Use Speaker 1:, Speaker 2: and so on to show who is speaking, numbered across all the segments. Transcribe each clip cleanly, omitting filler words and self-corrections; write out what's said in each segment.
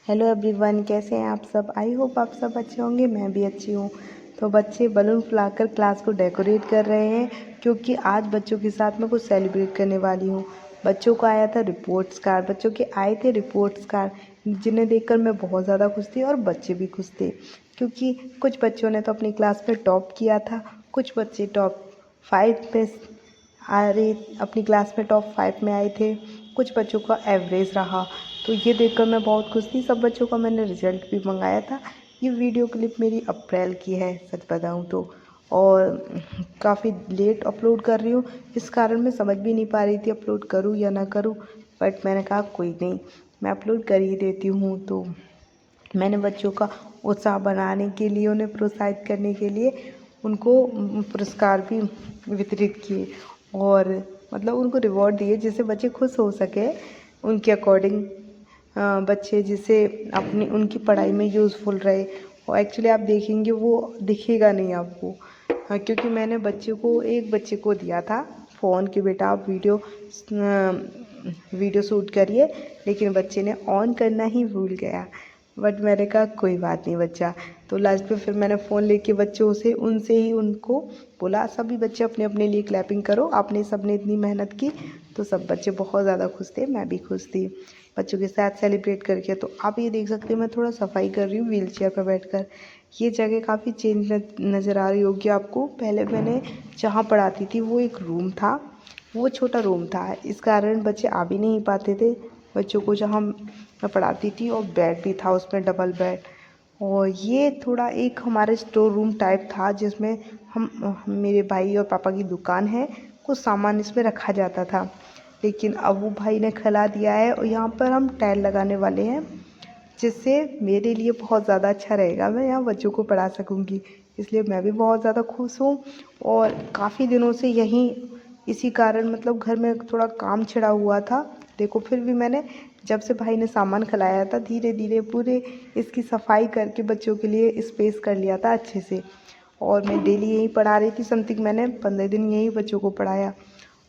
Speaker 1: Hello everyone, कैसे हैं आप सब। आई होप आप सब अच्छे होंगे, मैं भी अच्छी हूँ। तो बच्चे बलून फुलाकर क्लास को डेकोरेट कर रहे हैं क्योंकि आज बच्चों के साथ मैं कुछ सेलिब्रेट करने वाली हूँ। बच्चों को आया था रिपोर्ट्स कार्ड, बच्चों के आए थे रिपोर्ट्स कार्ड जिन्हें देखकर मैं बहुत ज़्यादा खुश थी और बच्चे भी खुश थे क्योंकि कुछ बच्चों ने तो अपनी क्लास में टॉप किया था, कुछ बच्चे टॉप 5 में आ रहे अपनी क्लास में टॉप 5 में आए थे, कुछ बच्चों का एवरेज रहा। तो ये देखकर मैं बहुत खुश थी। सब बच्चों का मैंने रिजल्ट भी मंगाया था। ये वीडियो क्लिप मेरी अप्रैल की है सच बताऊं तो, और काफ़ी लेट अपलोड कर रही हूँ, इस कारण मैं समझ भी नहीं पा रही थी अपलोड करूँ या ना करूँ। बट मैंने कहा कोई नहीं, मैं अपलोड कर ही देती हूँ। तो मैंने बच्चों का उत्साह बनाने के लिए, उन्हें प्रोत्साहित करने के लिए उनको पुरस्कार भी वितरित किए और मतलब उनको रिवॉर्ड दिए जिससे बच्चे खुश हो सके उनके अकॉर्डिंग। बच्चे जिसे अपनी उनकी पढ़ाई में यूज़फुल रहे। और एक्चुअली आप देखेंगे वो दिखेगा नहीं आपको, क्योंकि मैंने एक बच्चे को दिया था फ़ोन कि बेटा आप वीडियो शूट करिए, लेकिन बच्चे ने ऑन करना ही भूल गया। बट मैंने कहा कोई बात नहीं बच्चा। तो लास्ट पे फिर मैंने फ़ोन लेके बच्चों से उनसे ही उनको बोला सभी बच्चे अपने अपने लिए क्लैपिंग करो, आपने सबने इतनी मेहनत की। तो सब बच्चे बहुत ज़्यादा खुश थे, मैं भी खुश थी बच्चों के साथ सेलिब्रेट करके। तो आप ये देख सकते हैं मैं थोड़ा सफाई कर रही हूँ व्हील चेयर पर बैठकर। ये जगह काफ़ी चेंज नज़र आ रही होगी आपको। पहले मैंने जहाँ पढ़ाती थी वो एक रूम था, वो छोटा रूम था, इस कारण बच्चे आ भी नहीं पाते थे। बच्चों को जहाँ मैं पढ़ाती थी और बेड भी था उसमें, डबल बेड। और ये थोड़ा एक हमारे स्टोर रूम टाइप था जिसमें मेरे भाई और पापा की दुकान है, कुछ सामान इसमें रखा जाता था। लेकिन अब वो भाई ने खिला दिया है और यहाँ पर हम टाइल लगाने वाले हैं, जिससे मेरे लिए बहुत ज़्यादा अच्छा रहेगा, मैं यहाँ बच्चों को पढ़ा सकूँगी। इसलिए मैं भी बहुत ज़्यादा खुश हूँ। और काफ़ी दिनों से यहीं इसी कारण मतलब घर में थोड़ा काम छिड़ा हुआ था। देखो फिर भी मैंने जब से भाई ने सामान खिलाया था धीरे धीरे पूरे इसकी सफाई करके बच्चों के लिए स्पेस कर लिया था अच्छे से। और मैं डेली यहीं पढ़ा रही थी, समथिंग मैंने 15 दिन यहीं बच्चों को पढ़ाया।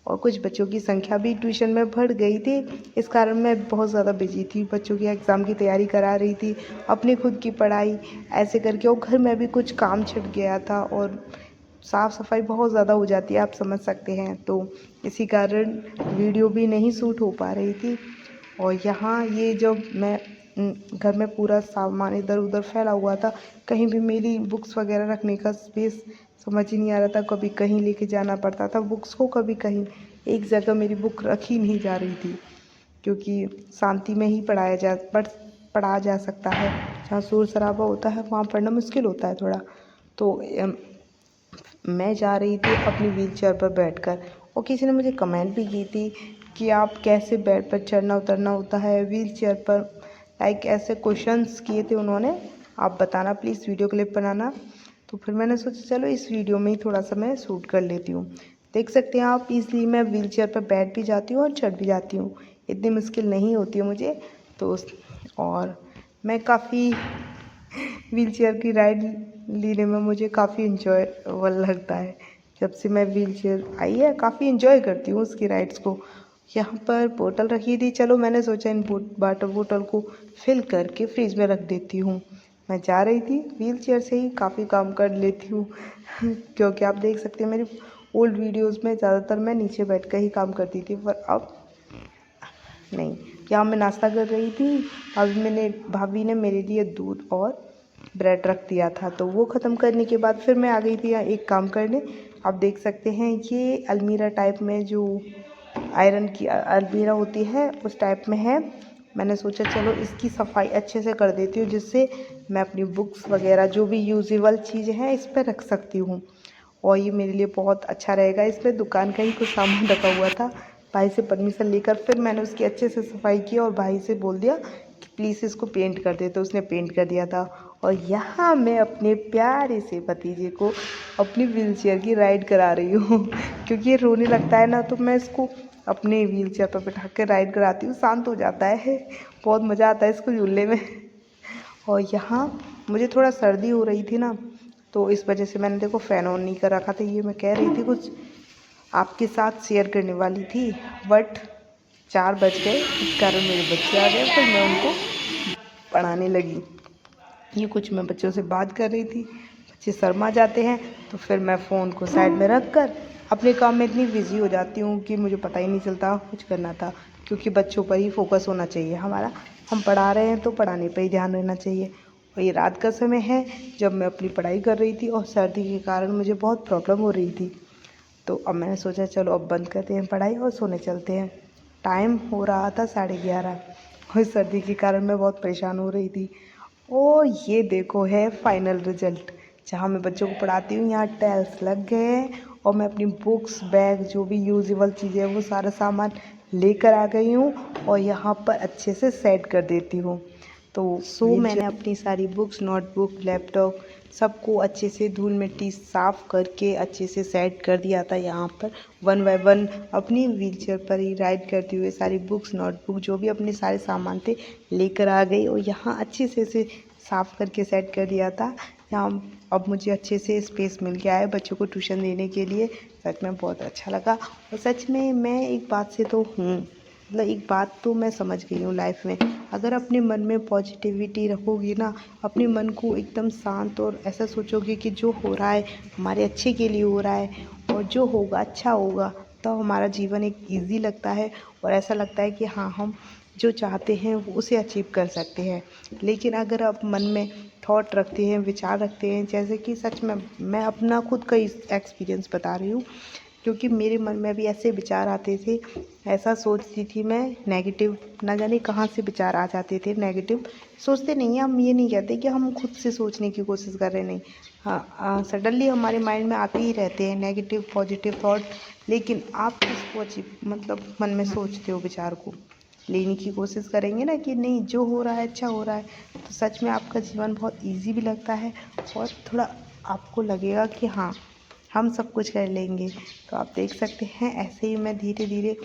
Speaker 1: और कुछ बच्चों की संख्या भी ट्यूशन में बढ़ गई थी, इस कारण मैं बहुत ज़्यादा बिजी थी, बच्चों के एग्ज़ाम की तैयारी करा रही थी, अपनी खुद की पढ़ाई ऐसे करके। और घर में भी कुछ काम छिड़ गया था और साफ़ सफाई बहुत ज़्यादा हो जाती है, आप समझ सकते हैं। तो इसी कारण वीडियो भी नहीं शूट हो पा रही थी। और यहाँ ये जब मैं घर में पूरा सामान इधर उधर फैला हुआ था, कहीं भी मेरी बुक्स वगैरह रखने का स्पेस समझ ही नहीं आ रहा था, कभी कहीं लेके जाना पड़ता था बुक्स को, कभी कहीं। एक जगह मेरी बुक रखी नहीं जा रही थी क्योंकि शांति में ही पढ़ा जा सकता है। जहाँ शोर शराबा होता है वहाँ पढ़ना मुश्किल होता है थोड़ा। तो मैं जा रही थी अपनी व्हील चेयर पर बैठकर, और किसी ने मुझे कमेंट भी की थी कि आप कैसे बेड पर चढ़ना उतरना होता है व्हील चेयर पर, लाइक ऐसे क्वेश्चंस किए थे उन्होंने, आप बताना प्लीज़, वीडियो क्लिप बनाना। तो फिर मैंने सोचा चलो इस वीडियो में ही थोड़ा सा मैं शूट कर लेती हूँ। देख सकते हैं आप, इसलिए मैं व्हील चेयर पर बैठ भी जाती हूँ और चढ़ भी जाती हूँ, इतनी मुश्किल नहीं होती है मुझे। तो और मैं काफ़ी व्हील चेयर की राइड लेने में मुझे काफ़ी इंजॉयबल लगता है। जब से मैं व्हील चेयर आई है काफ़ी इंजॉय करती हूँ उसकी राइड्स को। यहाँ पर बोतल रखी थी, चलो मैंने सोचा इन वाटर बोतल को फिल करके फ्रिज में रख देती हूँ। मैं जा रही थी व्हील चेयर से ही काफ़ी काम कर लेती हूँ क्योंकि आप देख सकते हैं मेरी ओल्ड वीडियोज़ में ज़्यादातर मैं नीचे बैठ कर ही काम करती थी, पर अब नहीं। यहाँ मैं नाश्ता कर रही थी, अभी भाभी ने मेरे लिए दूध और ब्रेड रख दिया था, तो वो ख़त्म करने के बाद फिर मैं आ गई थी यहाँ एक काम करने। आप देख सकते हैं ये अलमीरा टाइप में, जो आयरन की अलमीरा होती है उस टाइप में है। मैंने सोचा चलो इसकी सफाई अच्छे से कर देती हूँ, जिससे मैं अपनी बुक्स वगैरह जो भी यूजेबल चीज़ें हैं इस पर रख सकती हूँ, और ये मेरे लिए बहुत अच्छा रहेगा। इसमें दुकान का ही कुछ सामान रखा हुआ था, भाई से परमिशन लेकर फिर मैंने उसकी अच्छे से सफाई की और भाई से बोल दिया कि प्लीज़ इसको पेंट कर दे, तो उसने पेंट कर दिया था। और यहाँ मैं अपने प्यारे से भतीजे को अपनी व्हील चेयर की राइड करा रही हूँ क्योंकि ये रोने लगता है ना, तो मैं इसको अपने व्हील चेयर पर बैठा कर राइड कराती हूँ, शांत हो जाता है, बहुत मज़ा आता है इसको झूलने में। और यहाँ मुझे थोड़ा सर्दी हो रही थी ना, तो इस वजह से मैंने देखो फ़ैन ऑन नहीं कर रखा था। ये मैं कह रही थी कुछ आपके साथ शेयर करने वाली थी, बट 4 बज गए, इस कारण मेरे बच्चे आ गए, फिर मैं उनको पढ़ाने लगी। ये कुछ मैं बच्चों से बात कर रही थी, बच्चे शर्मा जाते हैं तो फिर मैं फ़ोन को साइड में रख कर अपने काम में इतनी बिज़ी हो जाती हूँ कि मुझे पता ही नहीं चलता कुछ करना था, क्योंकि बच्चों पर ही फोकस होना चाहिए हमारा। हम पढ़ा रहे हैं तो पढ़ाने पर ही ध्यान रहना चाहिए। और ये रात का समय है जब मैं अपनी पढ़ाई कर रही थी और सर्दी के कारण मुझे बहुत प्रॉब्लम हो रही थी। तो अब मैंने सोचा चलो अब बंद करते हैं पढ़ाई और सोने चलते हैं। टाइम हो रहा था 11:30 और सर्दी के कारण मैं बहुत परेशान हो रही थी। और ये देखो है फाइनल रिजल्ट। जहाँ मैं बच्चों को पढ़ाती हूँ यहाँ टाइल्स लग गए हैं और मैं अपनी बुक्स, बैग, जो भी यूजेबल चीज़ें हैं वो सारा सामान लेकर आ गई हूँ और यहाँ पर अच्छे से सेट कर देती हूँ। तो मैंने अपनी सारी बुक्स, नोटबुक, लैपटॉप सबको अच्छे से धूल मिट्टी साफ़ करके अच्छे से सेट कर दिया था। यहाँ पर 1 बाय 1 अपनी व्हीलचेयर पर ही राइड करते हुए सारी बुक्स, नोटबुक, जो भी अपने सारे सामान थे लेकर आ गई और यहाँ अच्छे से साफ़ करके सेट कर दिया था। यहाँ अब मुझे अच्छे से स्पेस मिल गया है बच्चों को ट्यूशन देने के लिए। सच में बहुत अच्छा लगा। और सच में मैं एक बात से तो हूँ, मतलब एक बात तो मैं समझ गई हूँ लाइफ में, अगर अपने मन में पॉजिटिविटी रखोगी ना, अपने मन को एकदम शांत और ऐसा सोचोगे कि जो हो रहा है हमारे अच्छे के लिए हो रहा है और जो होगा अच्छा होगा, तो हमारा जीवन एक ईजी लगता है और ऐसा लगता है कि हाँ, हम जो चाहते हैं वो उसे अचीव कर सकते हैं। लेकिन अगर आप मन में थॉट रखते हैं, विचार रखते हैं, जैसे कि सच में मैं अपना खुद का एक्सपीरियंस बता रही हूँ, क्योंकि मेरे मन में भी ऐसे विचार आते थे, ऐसा सोचती थी मैं, नेगेटिव ना जाने कहाँ से विचार आ जाते थे। नेगेटिव सोचते नहीं हैं हम, ये नहीं कहते कि हम खुद से सोचने की कोशिश कर रहे, नहीं, हाँ, सडनली हमारे माइंड में आते ही रहते हैं नेगेटिव पॉजिटिव थॉट। लेकिन आप किसको अचीव मतलब मन में सोचते हो, विचार को लेने की कोशिश करेंगे ना कि नहीं जो हो रहा है अच्छा हो रहा है, तो सच में आपका जीवन बहुत ईजी भी लगता है और थोड़ा आपको लगेगा कि हाँ, हम सब कुछ कर लेंगे। तो आप देख सकते हैं ऐसे ही मैं धीरे धीरे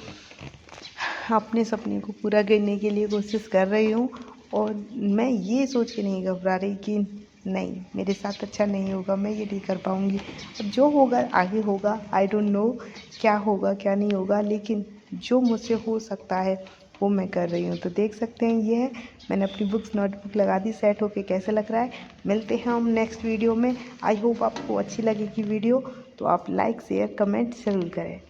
Speaker 1: अपने सपने को पूरा करने के लिए कोशिश कर रही हूँ और मैं ये सोच के नहीं घबरा रही कि नहीं मेरे साथ अच्छा नहीं होगा, मैं ये नहीं कर पाऊँगी। अब जो होगा आगे होगा, आई डोंट नो क्या होगा क्या नहीं होगा, लेकिन जो मुझसे हो सकता है वो मैं कर रही हूँ। तो देख सकते हैं ये है, मैंने अपनी बुक्स नोटबुक लगा दी, सेट होके कैसे लग रहा है। मिलते हैं हम नेक्स्ट वीडियो में। आई होप आपको अच्छी लगेगी वीडियो, तो आप लाइक शेयर कमेंट ज़रूर करें।